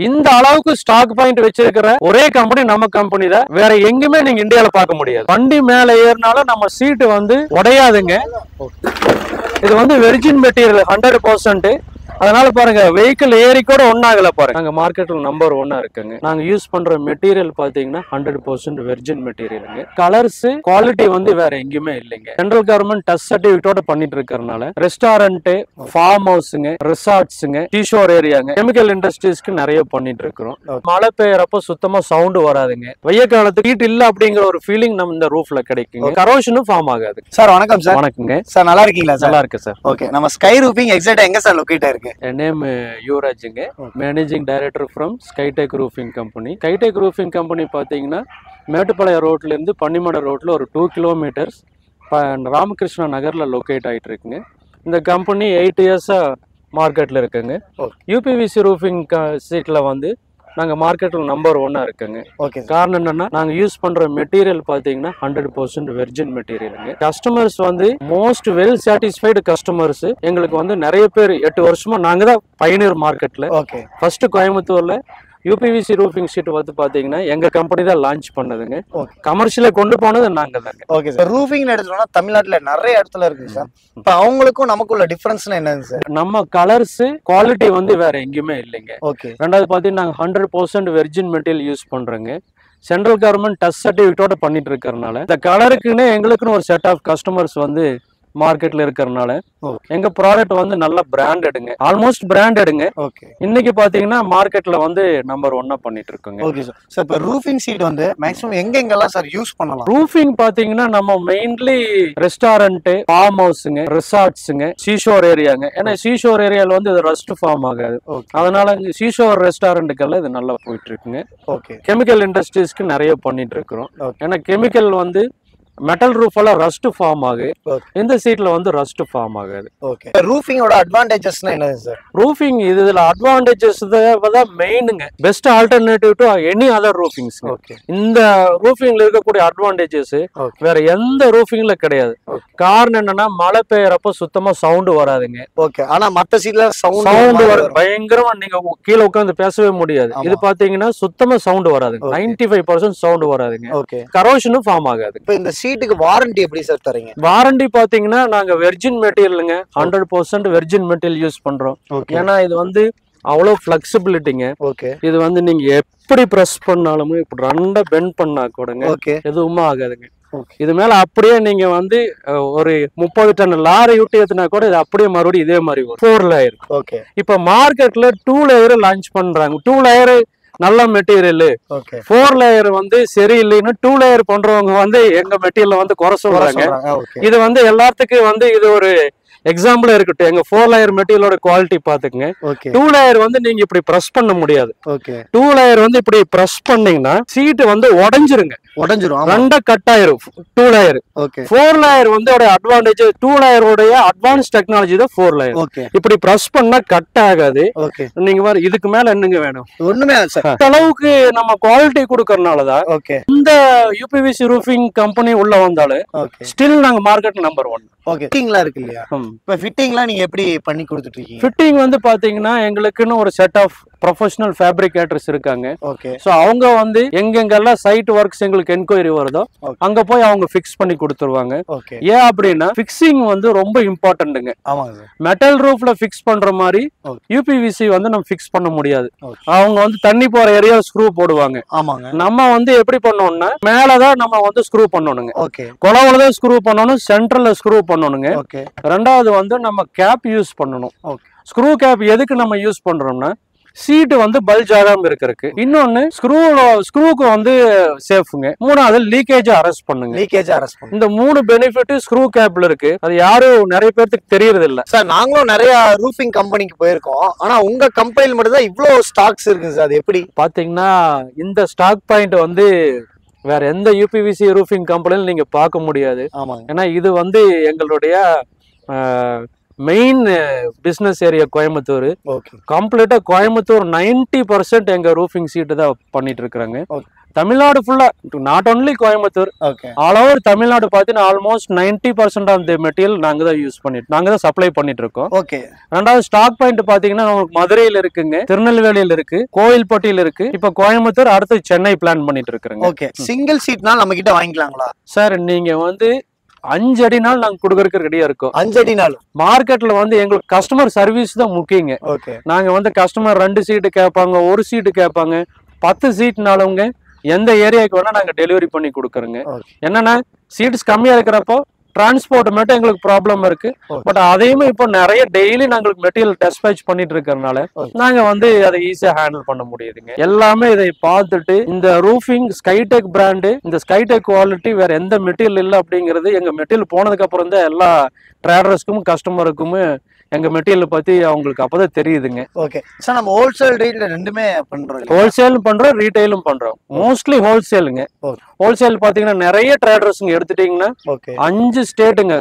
இந்த அளவுக்கு stock point வச்சிருக்கிற ஒரே கம்பெனி நம்ம கம்பெனி தான். வேற எங்குமே நீங்க இந்தியால பார்க்க முடியாது. வண்டி மேல ஏறினாலும் நம்ம சீட்டு வந்து உடையாதுங்க. இது வந்து வெர்ஜின் மெட்டீரியல் 100%. அதனால பாருங்க வெஹிக்கிள் ஏறி கூட ஒன்னாகல பாருங்க. நாங்க மார்க்கெட்ல நம்பர் 1 இருக்குங்க. நாங்க யூஸ் பண்ற மெட்டீரியல் பாத்தீங்கன்னா 100% வெர்ஜின் மெட்டீரியலுங்க. கலர்ஸ் குவாலிட்டி வந்து வேற எங்கேயுமே இல்லைங்க. சென்ட்ரல் கவர்மெண்ட் டஸ்ட் சர்டிபிகேட்டோட பண்ணிட்டு இருக்கறனால ரெஸ்டாரண்ட், ஃபார்ம் ஹவுஸ்ங்க, ரிசார்ட்ஸ்ங்க, சீஷோர் ஏரியாங்க, கெமிக்கல் இண்டஸ்ட்ரீஸ்க்கு நிறைய பண்ணிட்டு இருக்கிறோம். மழை பெய்யறப்ப சுத்தமா சவுண்ட் வராதுங்க. வெய்ய காலத்துக்கு ஹீட் இல்ல அப்படிங்கிற ஒரு ஃபீலிங் நம்ம இந்த ரூஃப்ல கிடைக்குங்க. கரோஷனும் ஃபார்ம் ஆகாது. சார் வணக்கம் சார். வணக்கங்க சார், நல்லா இருக்கீங்களா? நல்லா இருக்கு சார். ஓகே, நம்ம ஸ்கை ரூஃபிங் எக்ஸாக்ட்டா எங்க சார் லொகேட் ஆயிருக்கு? என் நேம் யுவராஜுங்க, managing director from Skytech roofing company. Skytech roofing company பார்த்தீங்கன்னா மேட்டுப்பாளையம் ரோட்ல இருந்து பன்னிமடை ரோட்ல ஒரு 2 கிலோமீட்டர்ஸ் ராமகிருஷ்ணா நகர்ல லொக்கேட் ஆயிட்டு இருக்குங்க. இந்த கம்பெனி 8 இயர்ஸா மார்க்கெட்ல இருக்குங்க. யூபிவிசி ரூஃபிங் சீட்ல வந்து நாங்க மார்க்கெட்ல நம்பர் 1 இருக்குங்க. காரணம் என்னன்னா நாங்க யூஸ் பண்ற மெட்டீரியல் பாத்தீங்கன்னா 100% வெர்ஜின் மெட்டீரியலுங்க. கஸ்டமர்ஸ் வந்து மோஸ்ட் வெல் சாட்டிஸ்ஃபைடு கஸ்டமர்ஸ். எங்களுக்கு வந்து நிறைய பேர் 8 வருஷமா நாங்க தான் பயனியர் மார்க்கெட்ல. ஃபர்ஸ்ட் கோயம்புத்தூர்ல யூபிவிசி ரூஃபிங் ஷீட் வந்து பாத்தீங்கன்னா எங்க கம்பெனி தான் லான்ச் பண்ணதுங்க. கமர்ஷியல கொண்டு போனது நாங்க தாங்க. ஓகே சார், ரூஃபிங் எடுத்தோம்னா தமிழ்நாட்டுல நிறைய இடத்துல இருக்கு சார். இப்ப அவங்களுக்கும் நமக்குள்ள டிஃபரன்ஸ்னா என்னங்க சார்? நம்ம கலர்ஸ் குவாலிட்டி வந்து வேற எங்கேயுமே இல்லைங்க. ஓகே. ரெண்டாவது பாத்தீங்கன்னா நாங்க 100% வெர்ஜின் மெட்டீரியல் யூஸ் பண்றோங்க. சென்ட்ரல் கவர்மெண்ட் டஸ்ட் சர்டிபிகேட்டோட பண்ணிட்டு இருக்கறனால இந்த கலருக்குன்னு எங்களுக்குன்னு ஒரு செட் ஆஃப் கஸ்டமர்ஸ் வந்து மார்க்கெட்ல இருக்கறனால எங்க ப்ராடக்ட் வந்து நல்ல பிராண்டடுங்க, ஆல்மோஸ்ட் பிராண்டடுங்க. இன்னைக்கு பாத்தீங்கன்னா மார்க்கெட்ல வந்து நம்பர் 1 பண்ணிட்டு இருக்கோங்க. Okay sir. சார், இப்ப ரூஃபிங் ஷீட் வந்து மேக்ஸிமம் எங்கெங்கெல்லாம் சார் யூஸ் பண்ணலாம்? ரூஃபிங் பாத்தீங்கன்னா நம்ம மெயின்லி ரெஸ்டாரண்ட், ஃபார்ம் ஹவுஸ்ங்க, ரிசார்ட்ஸ்ங்க, சீஷோர் ஏரியாங்க. ஏன்னா சீஷோர் ஏரியால வந்து இது ரஸ்ட் ஃபார்ம் ஆகாது. அதனால சீஷோர் ரெஸ்டாரண்ட்டுக்கெல்லாம் இது நல்லா போயிட்டு இருக்குங்க. கெமிக்கல் இண்டஸ்ட்ரீஸ்க்கு நிறைய பண்ணிட்டு இருக்கிறோம். ஏன்னா கெமிக்கல் வந்து மெட்டல் ரூஃப் எல்லாம் ரஸ்ட் ஃபார்ம் ஆகுது. இந்த சீட்ல வந்து ரஸ்ட் ஃபார்ம் ஆகாது. ஓகே. ரூஃபிங்கோட அட்வான்டேஜஸ்னா என்னது சார்? ரூஃபிங் இதுல அட்வான்டேஜஸ் தான் மெயினுங்க. Best alternative to any other roofings. இந்த ரூஃபிங்ல இருக்கக்கூடிய அட்வான்டேஜஸ் வேற எந்த ரூஃபிங்ல கிடையாது. காரணம் என்னன்னா மழை பெய்யறப்ப சுத்தமா சவுண்ட் வராதுங்க. ஓகே. ஆனா மத்த சீட்ல சவுண்ட் வரும், பயங்கரமா நீங்க கீழே உட்கார்ந்து பேசவே முடியாது. இது பாத்தீங்கன்னா சுத்தமா சவுண்ட் வராதுங்க. 95% சவுண்ட் வராதுங்க. ஓகே. கரோஷனும் ஃபார்ம் ஆகாது. இப்ப இந்த சீட்டுக்கு வாரண்டி எப்படி சார் தரீங்க? வாரண்டி பாத்தீங்கன்னா நாங்க வெர்ஜின் மெட்டீரியலுங்க, 100% வெர்ஜின் மெட்டீரியல் யூஸ் பண்றோம். ஏன்னா இது வந்து அவ்வளவு பிளெக்சிபிலிட்டிங்க. இது வந்து நீங்க எப்படி பிரஸ் பண்ணாலும் இப்படி ரெண்டா பெண்ட் பண்ணா கூடங்க எதுவுமே ஆகாதுங்க. இது மேல அப்படியே நீங்க வந்து ஒரு 30 டன் லாரி விட்டு ஏத்துனா கூட இது அப்படியே மறுபடியும் இதே மாதிரி 4 லேயர். இப்ப மார்க்கெட்ல 2 லேயர் லான்ச் பண்றாங்க. 2 லேயர் நல்ல மெட்டீரியல், 4 லேயர் வந்து சரியில்லைன்னு 2 லேயர் பண்றவங்க வந்து எங்க மெட்டீரியல் வந்து குறை சொல்றாங்க. இது வந்து எல்லாத்துக்கும் வந்து இது ஒரு எக்ஸாம்பிள் இருக்கட்டும். எங்க 4 லேயர் மெட்டீரியலோட குவாலிட்டி பாத்துக்கங்க. 2 லேயர் வந்து நீங்க இப்படி பிரஸ் பண்ண முடியாது. 2 லேயர் வந்து இப்படி பிரஸ் பண்ணீங்கன்னா சீட் வந்து உடைஞ்சிரும். ரெண்டா கட் ஆயிரும் 2 லேயர். 4 லேயர் வந்து அட்வான்டேஜ், 2 லேயரோட அட்வான்ஸ் டெக்னாலஜி தான் 4 லேயர். இப்படி பிரஸ் பண்ணா கட் ஆகாது. நீங்க பாரு, இதுக்கு மேல என்னங்க வேணும்? ஒண்ணுமே அளவுக்கு நம்ம குவாலிட்டி கொடுக்கறனாலதான் இந்த யூபிவிசி ரூஃபிங் கம்பெனி உள்ள வந்தாலும் ஸ்டில் நாங்க மார்க்கெட் நம்பர் 1. ஃபிட்டிங்லாம் இருக்கு இல்லையா? இப்ப ஃபிட்டிங்லாம் நீங்க எப்படி பண்ணி கொடுத்துட்டு இருக்கீங்க? ஃபிட்டிங் வந்து பாத்தீங்கன்னா எங்களுக்குன்னு ஒரு செட் ஆஃப் ப்ரொஃபஷனல் ஃபேப்ரிகேட்டர்ஸ் இருக்காங்க. சோ அவங்க வந்து எங்கெங்கெல்லாம் சைட் ஒர்க்ஸ் எங்களுக்கு என்கொயரி வருதோ அங்க போய் அவங்க ஃபிக்ஸ் பண்ணி கொடுத்துருவாங்க. ஏன் அப்படின்னா ஃபிக்ஸிங் வந்து ரொம்ப இம்பார்ட்டன்ட்ங்க. மெட்டல் ரூஃப்ல ஃபிக்ஸ் பண்ற மாதிரி யூபிவிசி வந்து நம்ம ஃபிக்ஸ் பண்ண முடியாது. அவங்க வந்து தண்ணி போற ஏரியா ஸ்க்ரூ போடுவாங்க. நம்ம வந்து எப்படி பண்ணோம்னா மேலதான் நம்ம வந்து ஸ்க்ரூ பண்ணணுங்க. குளவுலதான் ஸ்க்ரூ பண்ணணும், சென்டர்ல ஸ்க்ரூ பண்ணணுங்க. ரெண்டாவது வந்து நம்ம கேப் யூஸ் பண்ணணும். ஸ்க்ரூ கேப் எதுக்கு நம்ம யூஸ் பண்றோம்னா சீட் வந்து பல்ஜ் ஆகாம இருக்கிறதுக்கு. இன்னொன்னு ஸ்க்ரூக்கு வந்து சேஃப்ங்க. மூணாவது லீக்கேஜ் அரெஸ்ட் பண்ணுங்க. இந்த 3 பெனிஃபிட் ஸ்க்ரூ கேப்ல இருக்கு. அது யாரும் நிறைய பேருக்கு தெரியறது இல்ல சார். நாங்களும் நிறைய ரூஃபிங் கம்பெனிக்கு போயிருக்கோம். ஆனா உங்க கம்பெனில மட்டும் தான் இவ்ளோ ஸ்டாக்ஸ் இருக்கு சார். அது எப்படி பாத்தீங்கன்னா இந்த ஸ்டாக் பாயிண்ட் வந்து வேற எந்த யூபிவிசி ரூஃபிங் கம்பெனிலும் நீங்க பார்க்க முடியாது. ஏன்னா இது வந்து எங்களுடைய மெயின் பிசினஸ் ஏரியா கோயம்புத்தூர். கம்ப்ளீட்டா கோயம்புத்தூர் 90% எங்க ரூஃபிங் சீட்டு தான் பண்ணிட்டு இருக்காங்க. தமிழ்நாடு ஃபுல்லா, not only Coimbatore, all over Tamil Nadu பார்த்தீங்கன்னா ஆல்மோஸ்ட் 90% ஆஃப் தி மெட்டீரியல் நாங்க தான் சப்ளை பண்ணிட்டு இருக்கோம். ரெண்டாவது ஸ்டாக் பாயிண்ட் பாத்தீங்கன்னா நமக்கு மதுரையில இருக்குங்க, திருநெல்வேலியில இருக்கு, கோயில்பட்டியில இருக்கு, இப்ப கோயம்புத்தூர், அடுத்து சென்னை பிளான் பண்ணிட்டு இருக்கிறோங்க. சிங்கிள் சீட்னா நம்ம கிட்ட வாங்கிக்கலாங்களா சார்? நீங்க வந்து 5 அடினால் நாங்க கொடுக்கறதுக்கு ரெடியா இருக்கோம். 5 அடினால் மார்க்கெட்ல வந்து எங்களுக்கு கஸ்டமர் சர்வீஸ் தான் முக்கியங்க. நாங்க வந்து கஸ்டமர் 2 சீட்டு கேட்பாங்க, 1 சீட்டு கேட்பாங்க, 10 சீட்னாலவங்க எந்த ஏரியாவுக்கு வேணா நாங்க டெலிவரி பண்ணி கொடுக்குறோங்க. என்னன்னா சீட்ஸ் கம்மியா இருக்கிறப்போ டிரான்ஸ்போர்ட் மட்டும் எங்களுக்கு ப்ராப்ளம் இருக்கு. பட் அதையுமே இப்போ நிறைய டெய்லி நாங்களுக்கு மெட்டீரியல் டெஸ்பேச் பண்ணிட்டு இருக்கறனால நாங்க வந்து அதை ஈஸியா ஹேண்டில் பண்ண முடியுதுங்க. எல்லாமே இதை பார்த்துட்டு இந்த ரூஃபிங் ஸ்கைடெக் பிராண்டு, இந்த ஸ்கைடெக் குவாலிட்டி வேற எந்த மெட்டீரியல் இல்லை அப்படிங்கிறது எங்க மெட்டீரியல் போனதுக்கு அப்புறம் தான் எல்லா ட்ரேடர்ஸ்க்கும் கஸ்டமருக்கும் எங்க மெட்டீரியல் பத்தி அவங்களுக்கு அப்பதான் தெரியுதுங்க. ஓகே சார், நம்ம ஹோல்சேல் ரேட்ல ரெண்டுமே பண்றோம். ஹோல்சேலும் பண்றோம், ரீட்டைலும் பண்றோம். மோஸ்ட்லி ஹோல்சேலுங்க. ஹோல்சேல் பாத்தீங்கன்னா நிறைய ட்ரேடர்ஸ்ங்க எடுத்துட்டீங்கன்னா 5 ஸ்டேட்டுங்க,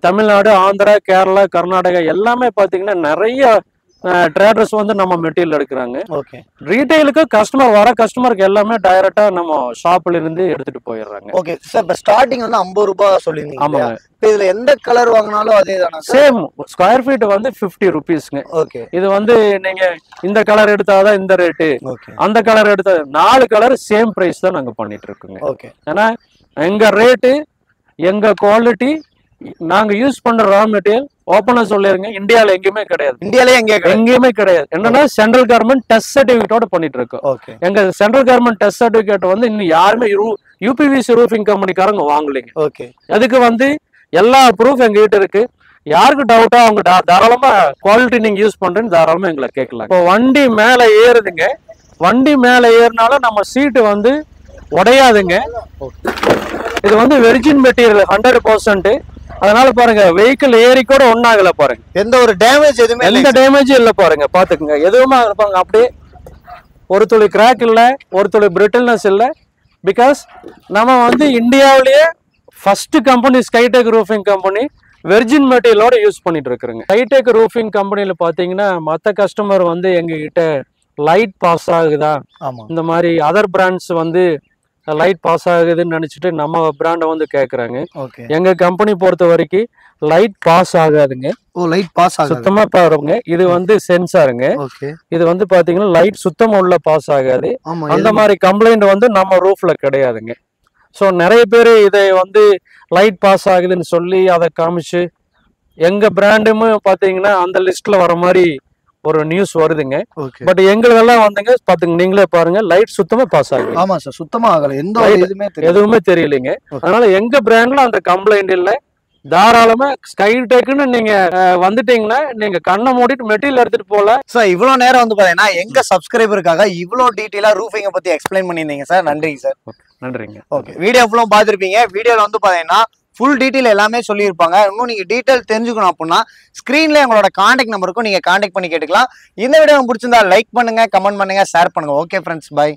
தமிழ்நாடு, ஆந்திரா, கேரளா, கர்நாடகா எல்லாமே பாத்தீங்கன்னா நிறைய ட்ரேடர்ஸ் வந்து நம்ம மெட்டீரியல் எடுக்கிறாங்க. ரீட்டைலுக்கு கஸ்டமருக்கு எல்லாமே டைரக்டா நம்ம ஷாப்ல இருந்து எடுத்துட்டு போயிடுறாங்க. ஓகே சார், இப்ப ஸ்டார்டிங் வந்து 50 ரூபாய் சொல்லிருந்தீங்க. ஆமாங்க. இதுல எந்த கலர் வாங்கினாலும் அதே தானா? சேம். ஸ்கொயர் ஃபீட் வந்து 50 ருபீஸ்ங்க. இது வந்து நீங்க இந்த கலர் எடுத்தாதான் இந்த ரேட்டு, அந்த கலர் எடுத்தா 4 கலர் சேம் பிரைஸ் தான் நாங்க பண்ணிட்டு இருக்கோங்க. ஏன்னா எங்க ரேட்டு, எங்க குவாலிட்டி, நாங்க யூஸ் பண்ற ரா மெட்டீரியல் ஓப்பனா சொல்லிருங்க, இந்தியால எங்கேயுமே கிடையாது. எங்கேயுமே கிடையாது. என்னன்னா சென்ட்ரல் கவர்மெண்ட் டெஸ்ட் சர்டிபிகேட்டோட பண்ணிட்டு இருக்கோம். எங்க சென்ட்ரல் கவர்மெண்ட் டெஸ்ட் சர்டிபிகேட் வந்து இன்னும் யாருமே யூபிவிசி ரூஃபிங் கம்பெனிக்காரங்க வாங்கலைங்க. அதுக்கு வந்து எல்லா ப்ரூஃப் எங்க கிட்ட இருக்கு. யாருக்கு டவுட்டா அவங்க தாராளமா குவாலிட்டி நீங்க யூஸ் பண்றேன்னு தாராளமா எங்களை கேட்கலாம். இப்போ வண்டி மேல ஏறுதுங்க, வண்டி மேல ஏறினாலும் நம்ம சீட்டு வந்து உடையாதுங்க. இது வந்து வெர்ஜின் மெட்டீரியல் 100%. அதனால பாருங்க, வெஹிக்கிள் ஏறி கூட ஒன்னாகல பாருங்க, எந்த ஒரு டேமேஜ் இல்ல பாருங்க, பாத்துக்குங்க. எதுவுமே இருப்பாங்க அப்படியே ஒரு துளி கிராக் இல்ல, ஒரு துளி பிரிட்டில்னஸ் இல்ல. பிகாஸ் நம்ம வந்து இந்தியாவிலேயே first company Skytech roofing company virgin மெட்டீரியலோட யூஸ் பண்ணிட்டு இருக்கிறோங்க. ஸ்கைடெக் ரூஃபிங் கம்பெனில பாத்தீங்கன்னா மற்ற கஸ்டமர் வந்து எங்க கிட்ட லைட் பாஸ் ஆகுதா, இந்த மாதிரி அதர் பிராண்ட்ஸ் வந்து லைட் பாஸ் ஆகுதுன்னு நினைச்சிட்டு நம்ம பிராண்டை வந்து கேக்குறாங்க. எங்க கம்பெனி பொறுத்த வரைக்கும் லைட் பாஸ் ஆகாதுங்க. சுத்தமா பாருங்க, இது வந்து சென்சாருங்க. இது வந்து பாத்தீங்கன்னா லைட் சுத்தமா உள்ள பாஸ் ஆகாது. அந்த மாதிரி கம்ப்ளைண்ட் வந்து நம்ம ரூஃப்ல கிடையாதுங்க. ஸோ நிறைய பேர் இதை வந்து லைட் பாஸ் ஆகுதுன்னு சொல்லி அதை காமிச்சு எங்க பிராண்டுமே பாத்தீங்கன்னா அந்த லிஸ்ட்ல வர மாதிரி ஒரு நியூஸ் வருதுங்க. பட் எங்களெல்லாம் வந்துங்க பாத்துங்க, நீங்களே பாருங்க, லைட் சுத்தமா பாஸ் ஆகுது. ஆமா சார், சுத்தமா ஆகல, எதுவுமே தெரியலைங்க. அதனால எங்க பிராண்ட்ல அந்த கம்ப்ளைண்ட் இல்ல. தாராளமா ஸ்கைடெக்னு நீங்க வந்துட்டீங்கன்னா நீங்க கண்ணை மூடிட்டு மெட்டீரியல் எடுத்துட்டு போல. சார் இவ்வளவு நேரம் வந்து பாத்தீங்கன்னா எங்க சப்ஸ்கிரைபருக்காக இவ்வளவு டீட்டெயிலா ரூஃபிங்க பத்தி எக்ஸ்பிளைன் பண்ணியிருந்தீங்க சார். நன்றிங்க சார். நன்றிங்க. ஓகே, வீடியோ ஃபுல்லும் பார்த்துருப்பீங்க. வீடியோல வந்து பாத்தீங்கன்னா ஃபுல் டீட்டெயில் எல்லாமே சொல்லியிருப்பாங்க. இன்னும் நீங்க டீட்டெயில் தெரிஞ்சுக்கணும் அப்படின்னா ஸ்கிரீன்ல எங்களோட கான்டாக்ட் நம்பருக்கும் நீங்க கான்டாக்ட் பண்ணி கேட்டுக்கலாம். இந்த வீடியோ பிடிச்சிருந்தா லைக் பண்ணுங்க, கமெண்ட் பண்ணுங்க, ஷேர் பண்ணுங்க. Okay friends, by.